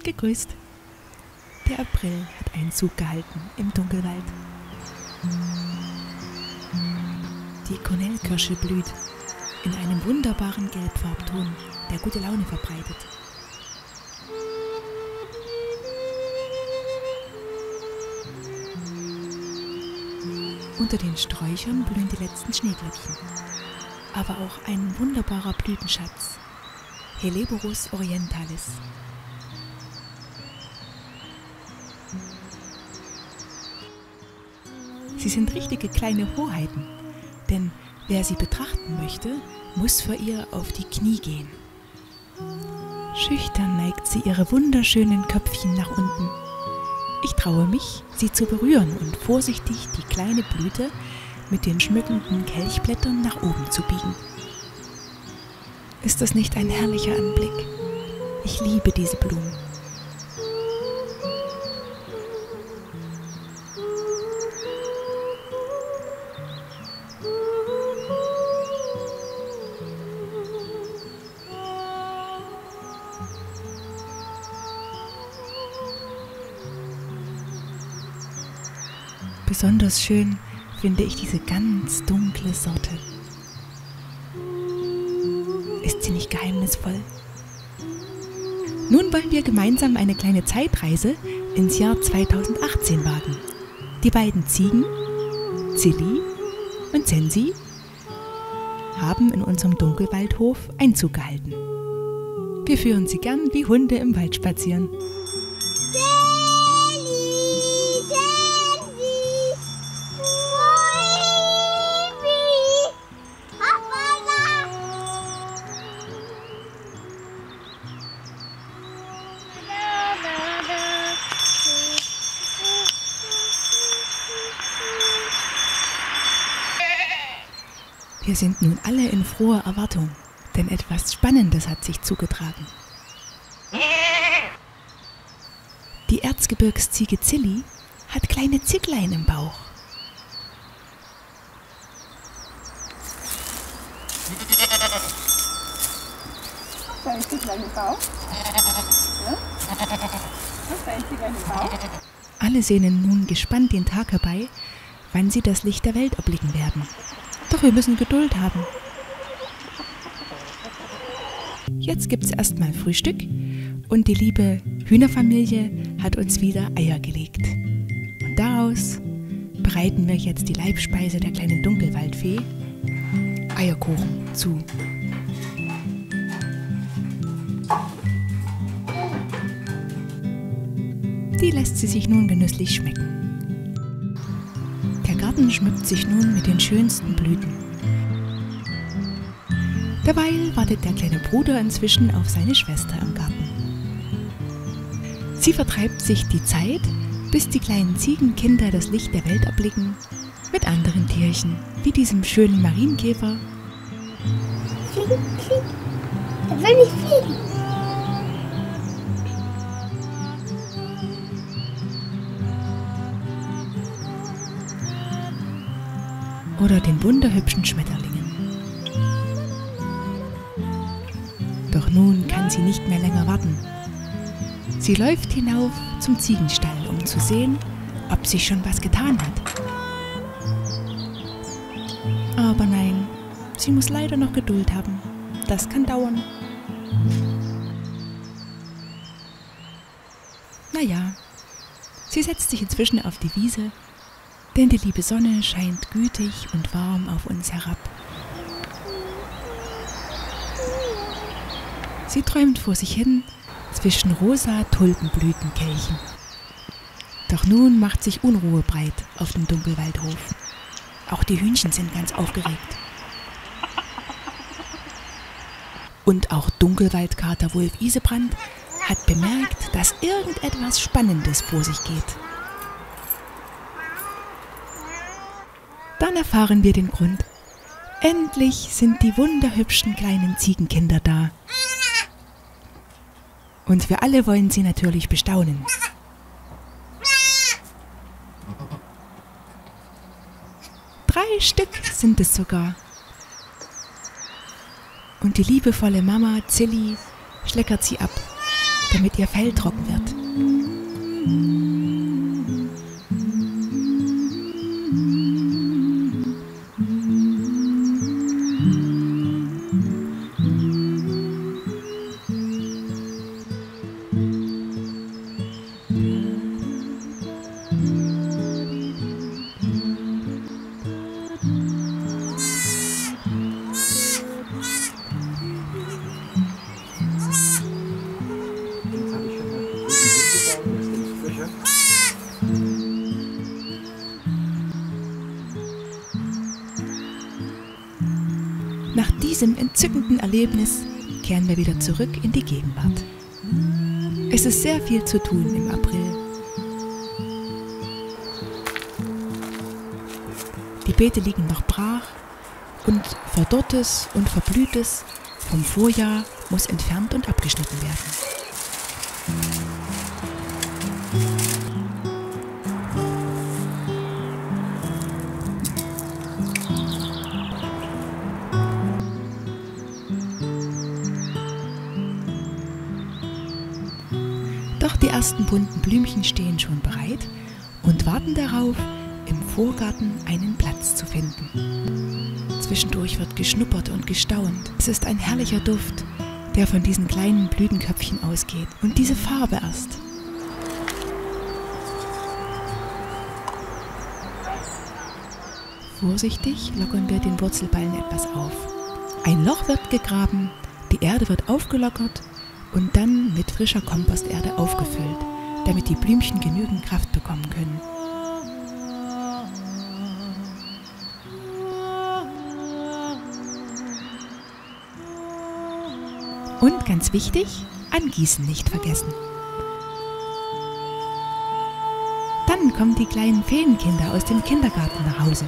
gegrüßt. Der April hat Einzug gehalten im Dunkelwald. Die Kornelkirsche blüht in einem wunderbaren Gelbfarbton, der gute Laune verbreitet. Unter den Sträuchern blühen die letzten Schneeglöckchen, aber auch ein wunderbarer Blütenschatz, Helleborus orientalis. Sie sind richtige kleine Hoheiten, denn wer sie betrachten möchte, muss vor ihr auf die Knie gehen. Schüchtern neigt sie ihre wunderschönen Köpfchen nach unten. Ich traue mich, sie zu berühren und vorsichtig die kleine Blüte mit den schmückenden Kelchblättern nach oben zu biegen. Ist das nicht ein herrlicher Anblick? Ich liebe diese Blumen. Besonders schön finde ich diese ganz dunkle Sorte. Ist sie nicht geheimnisvoll? Nun wollen wir gemeinsam eine kleine Zeitreise ins Jahr 2018 wagen. Die beiden Ziegen, Zilli und Sensi, haben in unserem Dunkelwaldhof Einzug gehalten. Wir führen sie gern wie Hunde im Wald spazieren. Wir sind nun alle in froher Erwartung, denn etwas Spannendes hat sich zugetragen. Die Erzgebirgsziege Zilli hat kleine Zicklein im Bauch. Hast du ein Zicklein im Bauch? Ja? Hast du ein Zicklein im Bauch? Alle sehnen nun gespannt den Tag herbei, wann sie das Licht der Welt erblicken werden. Doch wir müssen Geduld haben. Jetzt gibt's erstmal Frühstück und die liebe Hühnerfamilie hat uns wieder Eier gelegt. Und daraus bereiten wir jetzt die Leibspeise der kleinen Dunkelwaldfee, Eierkuchen, zu. Die lässt sie sich nun genüsslich schmecken. Der Garten schmückt sich nun mit den schönsten Blüten. Derweil wartet der kleine Bruder inzwischen auf seine Schwester im Garten. Sie vertreibt sich die Zeit, bis die kleinen Ziegenkinder das Licht der Welt erblicken, mit anderen Tierchen, wie diesem schönen Marienkäfer. Fliegen, fliegen. Er will nicht fliegen. Oder den wunderhübschen Schmetterlingen. Doch nun kann sie nicht mehr länger warten. Sie läuft hinauf zum Ziegenstall, um zu sehen, ob sich schon was getan hat. Aber nein, sie muss leider noch Geduld haben. Das kann dauern. Naja, sie setzt sich inzwischen auf die Wiese, denn die liebe Sonne scheint gütig und warm auf uns herab. Sie träumt vor sich hin zwischen rosa Tulpenblütenkelchen. Doch nun macht sich Unruhe breit auf dem Dunkelwaldhof. Auch die Hühnchen sind ganz aufgeregt. Und auch Dunkelwaldkater Wulf Isebrand hat bemerkt, dass irgendetwas Spannendes vor sich geht. Dann erfahren wir den Grund. Endlich sind die wunderhübschen kleinen Ziegenkinder da. Und wir alle wollen sie natürlich bestaunen. Drei Stück sind es sogar. Und die liebevolle Mama Zilli schleckert sie ab, damit ihr Fell trocken wird. Nach diesem entzückenden Erlebnis kehren wir wieder zurück in die Gegenwart. Es ist sehr viel zu tun im April. Die Beete liegen noch brach und Verdorrtes und Verblühtes vom Vorjahr muss entfernt und abgeschnitten werden. Doch die ersten bunten Blümchen stehen schon bereit und warten darauf, im Vorgarten einen Platz zu finden. Zwischendurch wird geschnuppert und gestaunt. Es ist ein herrlicher Duft, der von diesen kleinen Blütenköpfchen ausgeht. Und diese Farbe erst. Vorsichtig lockern wir den Wurzelballen etwas auf. Ein Loch wird gegraben, die Erde wird aufgelockert und dann mit frischer Komposterde aufgefüllt, damit die Blümchen genügend Kraft bekommen können. Und ganz wichtig, angießen nicht vergessen. Dann kommen die kleinen Feenkinder aus dem Kindergarten nach Hause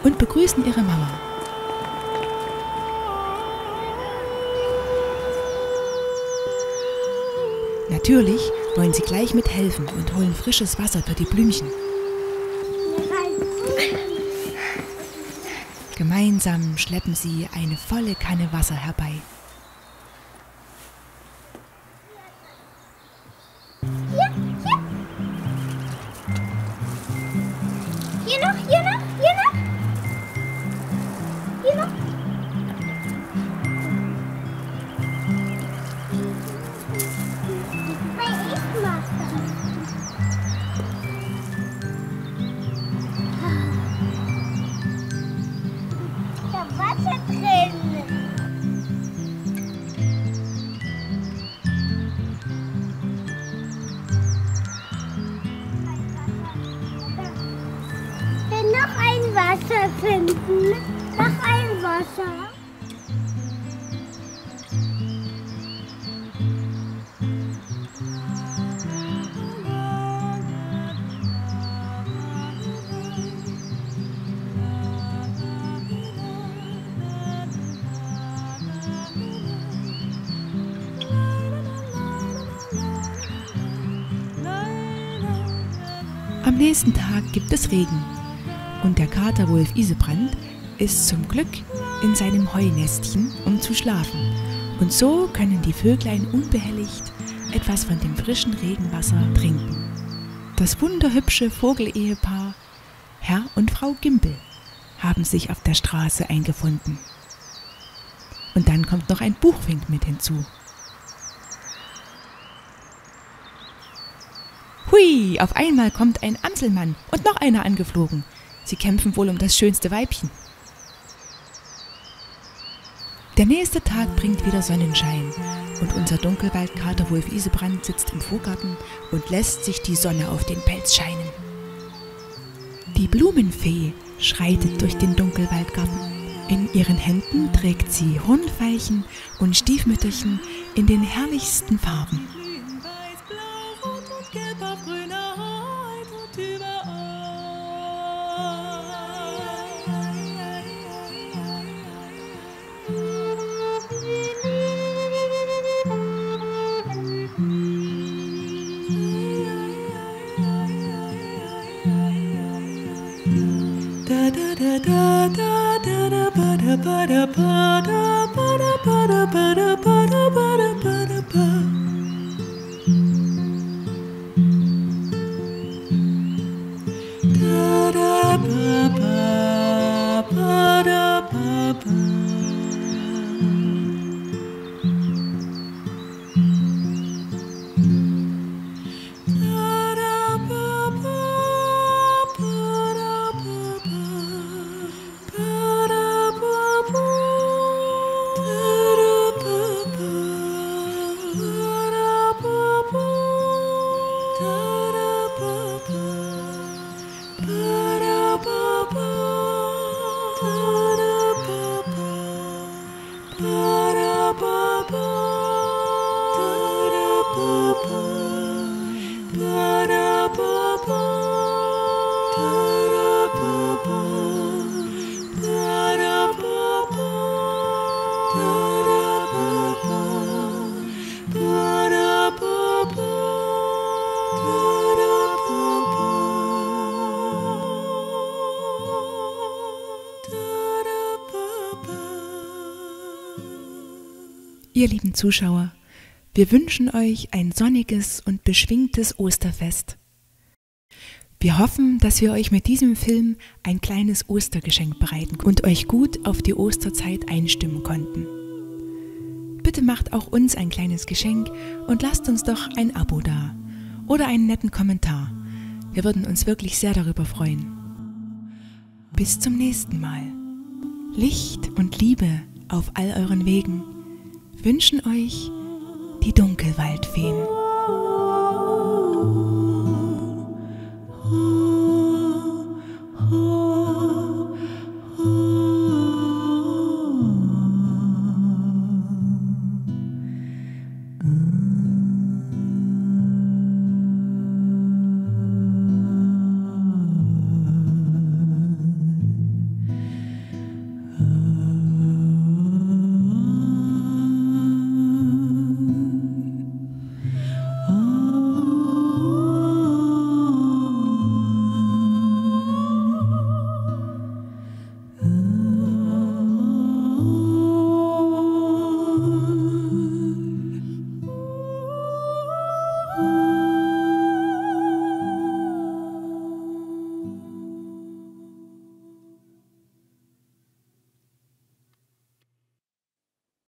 und begrüßen ihre Mama. Natürlich wollen sie gleich mithelfen und holen frisches Wasser für die Blümchen. Gemeinsam schleppen sie eine volle Kanne Wasser herbei. Hier noch, hier noch, hier noch. Hier noch. Weil ich mach das. Da war Wasser drin. Noch ein Wasser finden. Noch ein Wasser. Am nächsten Tag gibt es Regen. Und der Katerwolf Isebrand ist zum Glück in seinem Heunestchen, um zu schlafen. Und so können die Vöglein unbehelligt etwas von dem frischen Regenwasser trinken. Das wunderhübsche Vogelehepaar Herr und Frau Gimpel haben sich auf der Straße eingefunden. Und dann kommt noch ein Buchfink mit hinzu. Hui, auf einmal kommt ein Amselmann und noch einer angeflogen. Sie kämpfen wohl um das schönste Weibchen. Der nächste Tag bringt wieder Sonnenschein und unser Dunkelwald-Katerwolf Isebrand sitzt im Vorgarten und lässt sich die Sonne auf den Pelz scheinen. Die Blumenfee schreitet durch den Dunkelwaldgarten. In ihren Händen trägt sie Hornveilchen und Stiefmütterchen in den herrlichsten Farben. Ihr lieben Zuschauer, wir wünschen euch ein sonniges und beschwingtes Osterfest. Wir hoffen, dass wir euch mit diesem Film ein kleines Ostergeschenk bereiten und euch gut auf die Osterzeit einstimmen konnten. Bitte macht auch uns ein kleines Geschenk und lasst uns doch ein Abo da oder einen netten Kommentar. Wir würden uns wirklich sehr darüber freuen. Bis zum nächsten Mal. Licht und Liebe auf all euren Wegen wünschen euch die Dunkelwaldfeen.